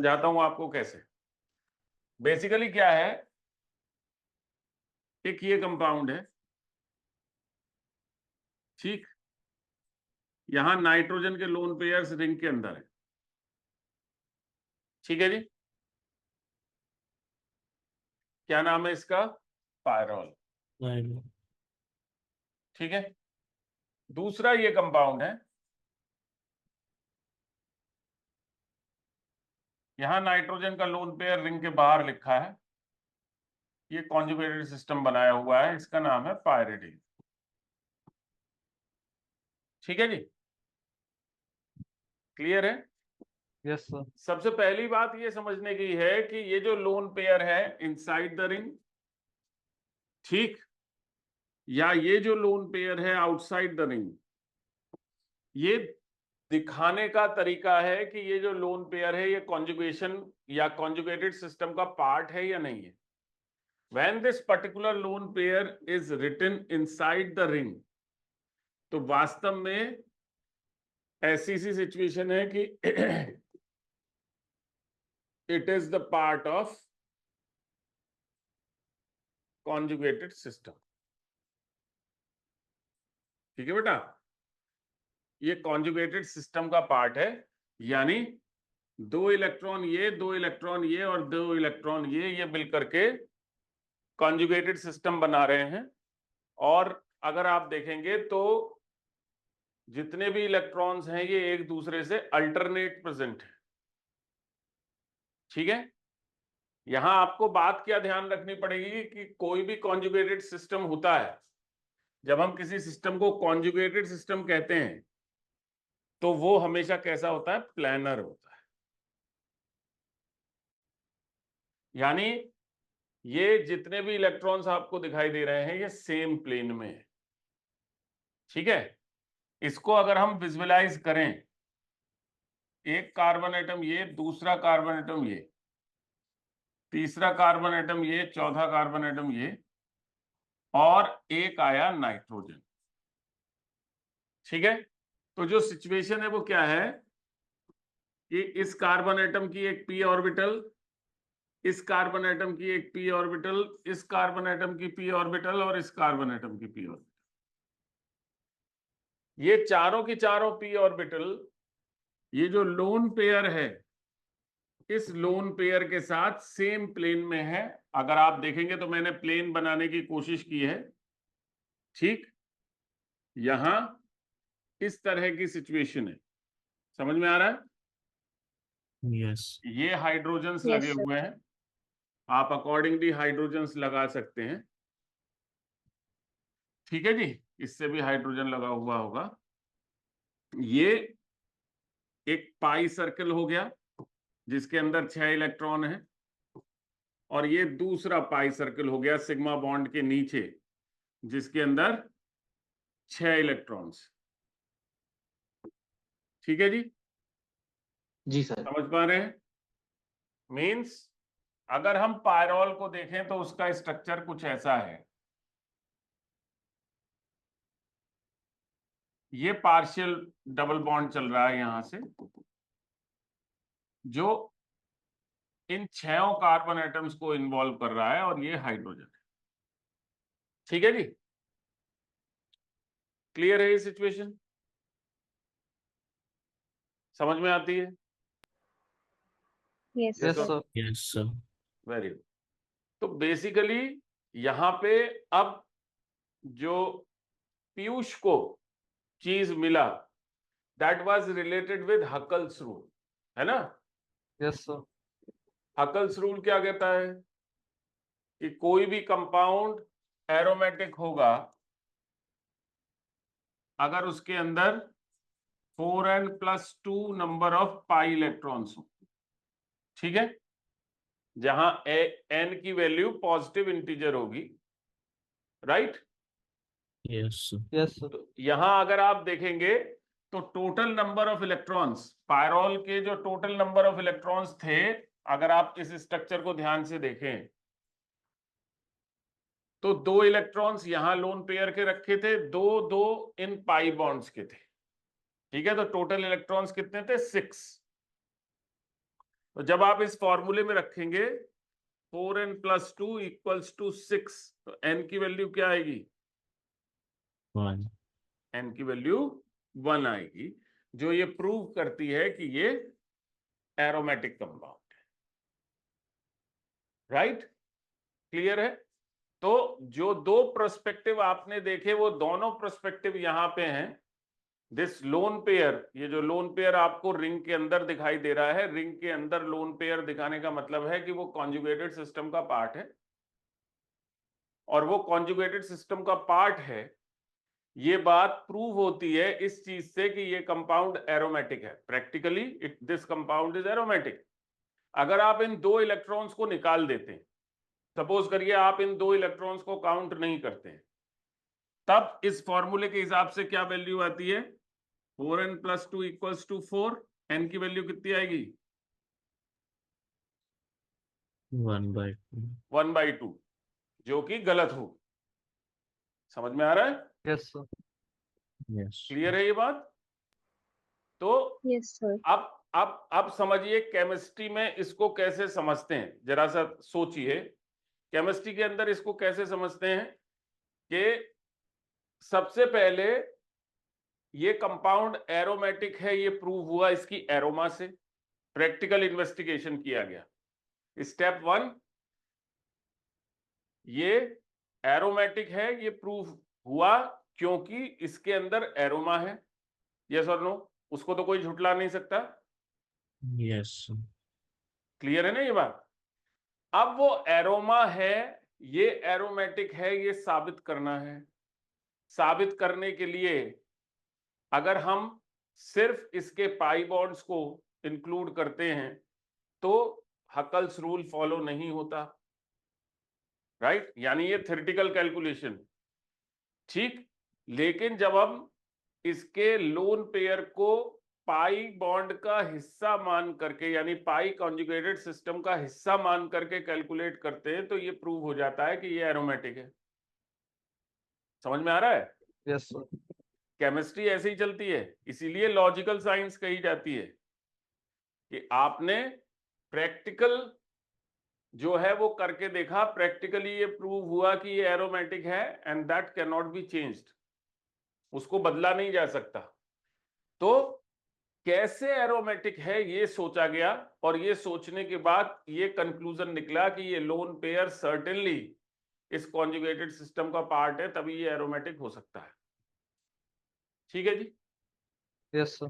समझाता हूं आपको कैसे। बेसिकली क्या है, एक ये कंपाउंड है, ठीक, यहां नाइट्रोजन के लोन पेयर्स रिंग के अंदर है, ठीक है जी। क्या नाम है इसका? पायरोल, ठीक है। दूसरा ये कंपाउंड है, यहां नाइट्रोजन का लोन पेयर रिंग के बाहर लिखा है, ये कॉन्जुगेटेड सिस्टम बनाया हुआ है, इसका नाम है पायरिडीन, ठीक है जी। क्लियर है? Yes sir. सबसे पहली बात ये समझने की है कि ये जो लोन पेयर है इनसाइड द रिंग, ठीक, या ये जो लोन पेयर है आउटसाइड द रिंग, ये दिखाने का तरीका है कि ये जो लोन पेयर है ये कॉन्जुगेशन या कॉन्जुगेटेड सिस्टम का पार्ट है या नहीं है। When this particular lone pair is written inside the ring, तो वास्तव में ऐसी सी सिचुएशन है कि it is the part of conjugated system, ठीक है बेटा, ये कॉन्जुगेटेड सिस्टम का पार्ट है, यानी 2 इलेक्ट्रॉन ये, 2 इलेक्ट्रॉन ये और 2 इलेक्ट्रॉन ये मिलकर के कॉन्जुगेटेड सिस्टम बना रहे हैं। और अगर आप देखेंगे तो जितने भी इलेक्ट्रॉन्स हैं ये एक दूसरे से अल्टरनेट प्रेजेंट है, ठीक है। यहां आपको बात क्या ध्यान रखनी पड़ेगी कि कोई भी कॉन्जुगेटेड सिस्टम होता है, जब हम किसी सिस्टम को कॉन्जुगेटेड सिस्टम कहते हैं तो वो हमेशा कैसा होता है? प्लैनर होता है, यानी ये जितने भी इलेक्ट्रॉन्स आपको दिखाई दे रहे हैं ये सेम प्लेन में है, ठीक है। इसको अगर हम विजुअलाइज करें, एक कार्बन एटम ये, दूसरा कार्बन एटम ये, तीसरा कार्बन एटम ये, चौथा कार्बन एटम ये, और एक आया नाइट्रोजन, ठीक है। तो जो सिचुएशन है वो क्या है कि इस कार्बन एटम की एक पी ऑर्बिटल, इस कार्बन एटम की एक पी ऑर्बिटल, इस कार्बन एटम की पी ऑर्बिटल और इस कार्बन एटम की पी ऑर्बिटल, ये चारों की चारों पी ऑर्बिटल, ये जो लोन पेयर है इस लोन पेयर के साथ सेम प्लेन में है। अगर आप देखेंगे तो मैंने प्लेन बनाने की कोशिश की है, ठीक, यहां इस तरह की सिचुएशन है, समझ में आ रहा है? यस ये हाइड्रोजन्स लगे यस सर। हुए हैं, आप अकॉर्डिंगली हाइड्रोजन्स लगा सकते हैं, ठीक है जी। इससे भी हाइड्रोजन लगा हुआ होगा। ये एक पाई सर्कल हो गया जिसके अंदर 6 इलेक्ट्रॉन है, और ये दूसरा पाई सर्कल हो गया सिग्मा बॉन्ड के नीचे जिसके अंदर 6 इलेक्ट्रॉन्स, ठीक है जी। जी सर। समझ पा रहे हैं? मीन्स अगर हम पायरोल को देखें तो उसका स्ट्रक्चर कुछ ऐसा है, ये पार्शियल डबल बॉन्ड चल रहा है यहां से, जो इन 6 कार्बन एटम्स को इन्वॉल्व कर रहा है, और ये हाइड्रोजन है, ठीक है जी। क्लियर है ये सिचुएशन? समझ में आती है? Yes yes sir. Sir. Yes sir very good. तो बेसिकली यहां पे अब जो पीयूष को चीज मिला that was related with Huckel's rule, है ना। Yes sir. हकल्स रूल क्या कहता है कि कोई भी कंपाउंड एरोमेटिक होगा अगर उसके अंदर 4n+2 number of pi electrons हो, ठीक है, जहां n की वैल्यू पॉजिटिव इंटीजर होगी, राइट। Yes yes sir. तो यहां अगर आप देखेंगे तो total number of electrons, pyrrole के जो टोटल नंबर ऑफ इलेक्ट्रॉन्स थे, अगर आप इस स्ट्रक्चर को ध्यान से देखें तो 2 इलेक्ट्रॉन्स यहां लोन पेयर के रखे थे, 2 इन पाई बॉन्ड्स के थे, ठीक है। तो टोटल इलेक्ट्रॉन्स कितने थे? 6। तो जब आप इस फॉर्मूले में रखेंगे 4n + 2 = 6, तो n की वैल्यू क्या आएगी? 1. n की वैल्यू 1 आएगी, जो ये प्रूव करती है कि ये एरोमेटिक कंपाउंड है। राइट? क्लियर है? तो जो दो पर्सपेक्टिव आपने देखे वो दोनों पर्सपेक्टिव यहां पे हैं। दिस लोन पेयर, ये जो लोन पेयर आपको रिंग के अंदर दिखाई दे रहा है, रिंग के अंदर लोन पेयर दिखाने का मतलब है कि वो कॉन्जुगेटेड सिस्टम का पार्ट है, और वो कॉन्जुगेटेड सिस्टम का पार्ट है, ये बात प्रूव होती है इस चीज से कि ये कंपाउंड एरोमेटिक है। Practically this compound is aromatic. अगर आप इन दो इलेक्ट्रॉन्स को निकाल देते हैं, सपोज करिए आप इन दो इलेक्ट्रॉन्स को काउंट नहीं करते हैं, तब इस फॉर्मूले के हिसाब से क्या वैल्यू आती है? 4n + 2 = 4। n की वैल्यू कितनी आएगी? 1/2. 1/2, जो कि गलत हो। समझ में आ रहा है? Yes, sir. Yes. क्लियर है ये बात? तो Yes, sir. अब समझिए केमिस्ट्री में इसको कैसे समझते हैं, जरा सा सोचिए। केमिस्ट्री के अंदर इसको कैसे समझते हैं कि सबसे पहले ये कंपाउंड एरोमेटिक है, ये प्रूव हुआ इसकी एरोमा से, प्रैक्टिकल इन्वेस्टिगेशन किया गया। स्टेप 1, ये एरोमेटिक है, ये प्रूव हुआ क्योंकि इसके अंदर एरोमा है। यस और नो? उसको तो कोई झुटला नहीं सकता। Yes. क्लियर है ना ये बात? अब वो एरोमा है, ये एरोमेटिक है, ये साबित करना है। साबित करने के लिए अगर हम सिर्फ इसके पाई बॉन्ड्स को इंक्लूड करते हैं तो हकल्स रूल फॉलो नहीं होता। राइट? यानी ये थ्योरेटिकल कैलकुलेशन, ठीक। लेकिन जब हम इसके लोन पेयर को पाई बॉन्ड का हिस्सा मान करके, यानी पाई कॉन्जुगेटेड सिस्टम का हिस्सा मान करके कैलकुलेट करते हैं, तो ये प्रूव हो जाता है कि ये एरोमेटिक है। समझ में आ रहा है? Yes, sir. केमिस्ट्री ऐसे ही चलती है, इसीलिए लॉजिकल साइंस कही जाती है कि आपने प्रैक्टिकल जो है वो करके देखा, प्रैक्टिकली ये प्रूव हुआ कि ये एरोमेटिक है, and that can not be changed, उसको बदला नहीं जा सकता। तो कैसे एरोमेटिक है ये सोचा गया, और ये सोचने के बाद ये कंक्लूजन निकला कि ये लोन पेयर सर्टेनली इस कॉन्जुगेटेड सिस्टम का पार्ट है, तभी ये एरोमेटिक हो सकता है। ठीक है जी? Yes, sir.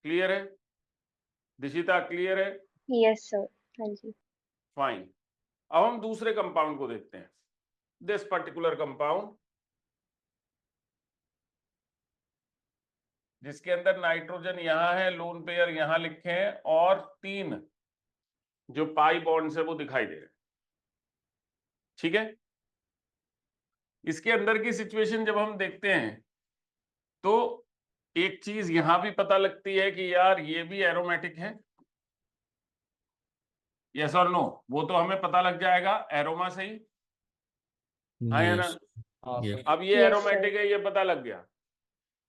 क्लियर है? दिशिता क्लियर है? Yes, sir. हाँ जी. फाइन। अब हम दूसरे कंपाउंड को देखते हैं। दिस पर्टिकुलर कंपाउंड, जिसके अंदर नाइट्रोजन यहां है, लोन पेयर यहां लिखे हैं, और 3 जो पाई बॉन्ड्स है वो दिखाई दे रहे हैं। ठीक है? इसके अंदर की सिचुएशन जब हम देखते हैं तो एक चीज यहां भी पता लगती है कि यार ये भी एरोमेटिक है। यस और नो? वो तो हमें पता लग जाएगा एरोमा से ही, हाँ या ना? Yes. हाँ, Yes. sir. अब ये Yes, एरोमेटिक है, ये पता लग गया।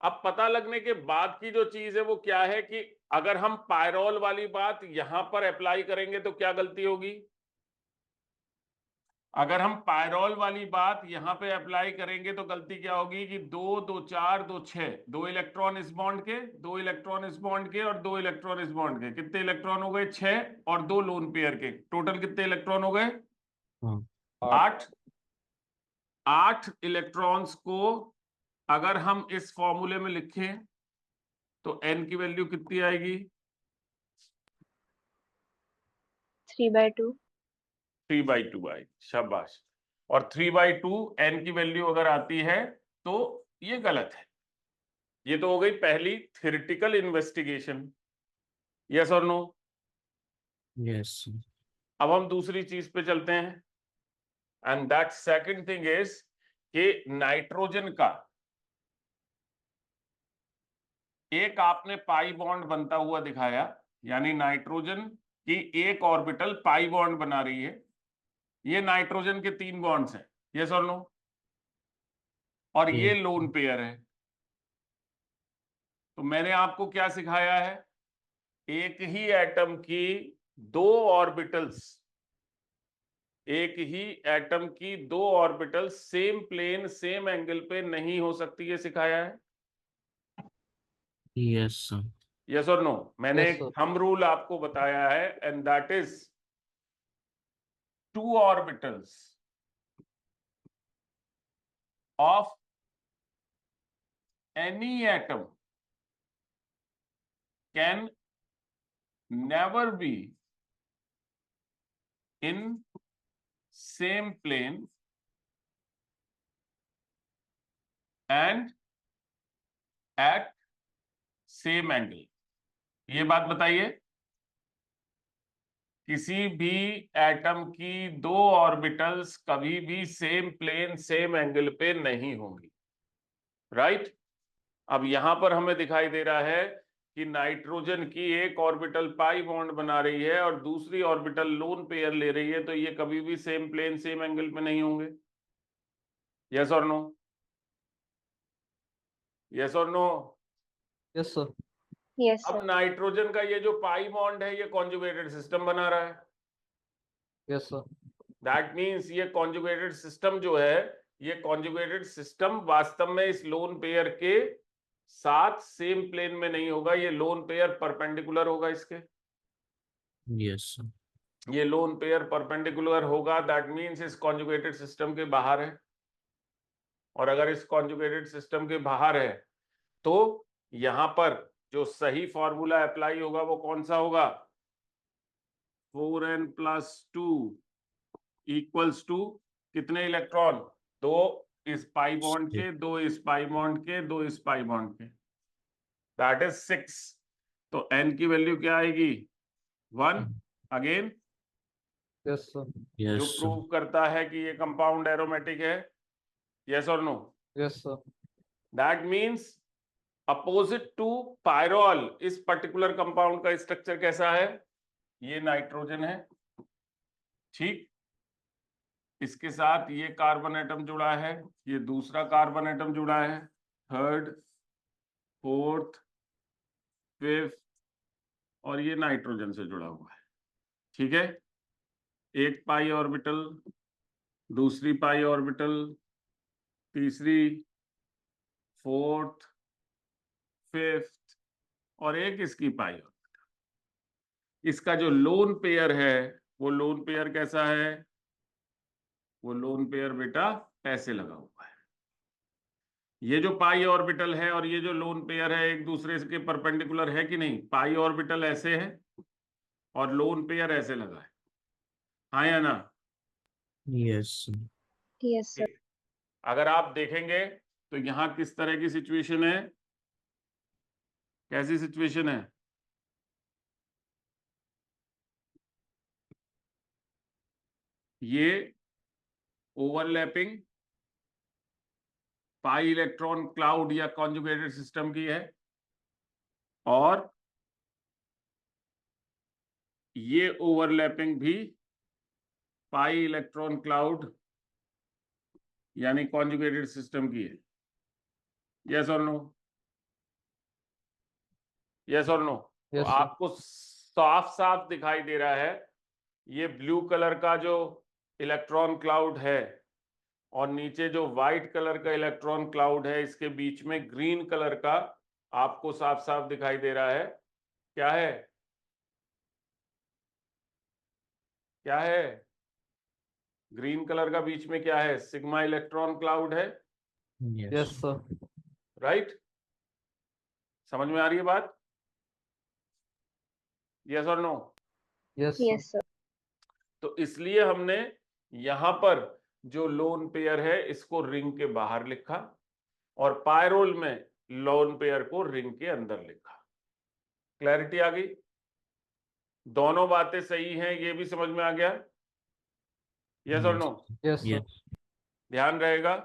अब पता लगने के बाद की जो चीज है वो क्या है कि अगर हम पायरोल वाली बात यहां पर अप्लाई करेंगे तो क्या गलती होगी? अगर हम पायरोल वाली बात यहां पे अप्लाई करेंगे तो गलती क्या होगी कि 2 2 4 2 6, 2 इलेक्ट्रॉन इस बॉन्ड के, 2 इलेक्ट्रॉन इस बॉन्ड के, और 2 इलेक्ट्रॉन इस बॉन्ड के। कितने इलेक्ट्रॉन हो गए? 6, और 2 लोन पेयर के। टोटल कितने इलेक्ट्रॉन हो गए? हाँ. 8। 8 इलेक्ट्रॉन्स को अगर हम इस फॉर्मूले में लिखें तो n की वैल्यू कितनी आएगी? 3/2. 3/2 आएगी। शाबाश। और 3/2 n की वैल्यू अगर आती है तो ये गलत है। ये तो हो गई पहली थ्योरेटिकल इन्वेस्टिगेशन। यस और नो? Yes. अब हम दूसरी चीज पे चलते हैं, and that second thing is कि नाइट्रोजन का एक आपने पाई बॉन्ड बनता हुआ दिखाया, यानी नाइट्रोजन की एक ऑर्बिटल पाई बॉन्ड बना रही है। ये नाइट्रोजन के 3 बॉन्ड्स हैं। यस और नो? और ये Yes. लोन पेयर है। तो मैंने आपको क्या सिखाया है? एक ही एटम की दो ऑर्बिटल्स, एक ही एटम की दो orbital same plane same angle पे नहीं हो सकती, ये सिखाया है। Yes, sir. यस और नो? मैंने Yes, एक sir. थंब रूल आपको बताया है, and that is two orbitals of any atom can never be in same plane and at same angle। ये बात बताइए, किसी भी एटम की दो ऑर्बिटल्स कभी भी सेम प्लेन सेम एंगल पे नहीं होंगी, राइट? अब यहां पर हमें दिखाई दे रहा है कि नाइट्रोजन की एक ऑर्बिटल पाई बॉन्ड बना रही है और दूसरी ऑर्बिटल लोन पेयर ले रही है, तो ये कभी भी सेम प्लेन सेम एंगल पे नहीं होंगे। यस और नो? यस और नो? Yes, sir. Yes, अब sir. नाइट्रोजन का ये जो पाई बॉन्ड है ये कॉन्जुगेटेड सिस्टम बना रहा है। Yes, sir. दैट मीन्स ये कॉन्जुगेटेड सिस्टम जो है, ये कॉन्जुगेटेड सिस्टम वास्तव में इस लोन पेयर के साथ सेम प्लेन में नहीं होगा, ये लोन पेयर परपेंडिकुलर होगा इसके। Yes, sir. ये लोन पेयर परपेंडिकुलर होगा, दैट मीन्स इस कॉन्जुगेटेड सिस्टम के बाहर है। और अगर इस कॉन्जुगेटेड सिस्टम के बाहर है तो यहां पर जो सही फॉर्मूला अप्लाई होगा वो कौन सा होगा? 4n+2 इक्वल्स टू कितने इलेक्ट्रॉन? दो इस पाई बॉन्ड के, दो इस पाई बॉन्ड के, दो इस पाई बॉन्ड के, दैट इज 6। तो n की वैल्यू क्या आएगी? 1 अगेन, Yes, sir. जो Yes, sir. प्रूव करता है कि ये कंपाउंड एरोमेटिक है। यस और no? Yes, sir. That means opposite to pyrrole इस पर्टिकुलर कंपाउंड का स्ट्रक्चर कैसा है? ये नाइट्रोजन है, ठीक, इसके साथ ये कार्बन एटम जुड़ा है, ये दूसरा कार्बन एटम जुड़ा है, थर्ड, फोर्थ, फिफ्थ, और ये नाइट्रोजन से जुड़ा हुआ है, ठीक है। एक पाई ऑर्बिटल, दूसरी पाई ऑर्बिटल, तीसरी, फोर्थ, फिफ्थ, और एक इसकी पाई ऑर्बिटल। इसका जो लोन पेयर है वो लोन पेयर कैसा है? वो लोन पेयर बेटा ऐसे लगा हुआ है। ये जो पाई ऑर्बिटल है और ये जो लोन पेयर है एक दूसरे के परपेंडिकुलर है कि नहीं? पाई ऑर्बिटल ऐसे है और लोन पेयर ऐसे लगा है, हाँ या ना? Yes, sir. Yes, sir. अगर आप देखेंगे तो यहां किस तरह की सिचुएशन है? कैसी सिचुएशन है? ये ओवरलैपिंग पाई इलेक्ट्रॉन क्लाउड या कॉन्जुगेटेड सिस्टम की है, और ये ओवरलैपिंग भी पाई इलेक्ट्रॉन क्लाउड यानी कॉन्जुगेटेड सिस्टम की है। यस और नो? यस और नो? तो Yes, sir. आपको साफ साफ दिखाई दे रहा है ये ब्लू कलर का जो इलेक्ट्रॉन क्लाउड है और नीचे जो व्हाइट कलर का इलेक्ट्रॉन क्लाउड है, इसके बीच में ग्रीन कलर का आपको साफ साफ दिखाई दे रहा है। क्या है? क्या है? ग्रीन कलर का बीच में क्या है? सिग्मा इलेक्ट्रॉन क्लाउड है, Yes, Yes, sir. sir. Right? समझ में आ रही है बात? यस और no? Yes, sir. Yes, sir. तो इसलिए हमने यहां पर जो लोन पेयर है इसको रिंग के बाहर लिखा और पायरोल में लोन पेयर को रिंग के अंदर लिखा। क्लैरिटी आ गई? दोनों बातें सही हैं, ये भी समझ में आ गया? यस और नो? Yes, sir. Yes. ध्यान रहेगा।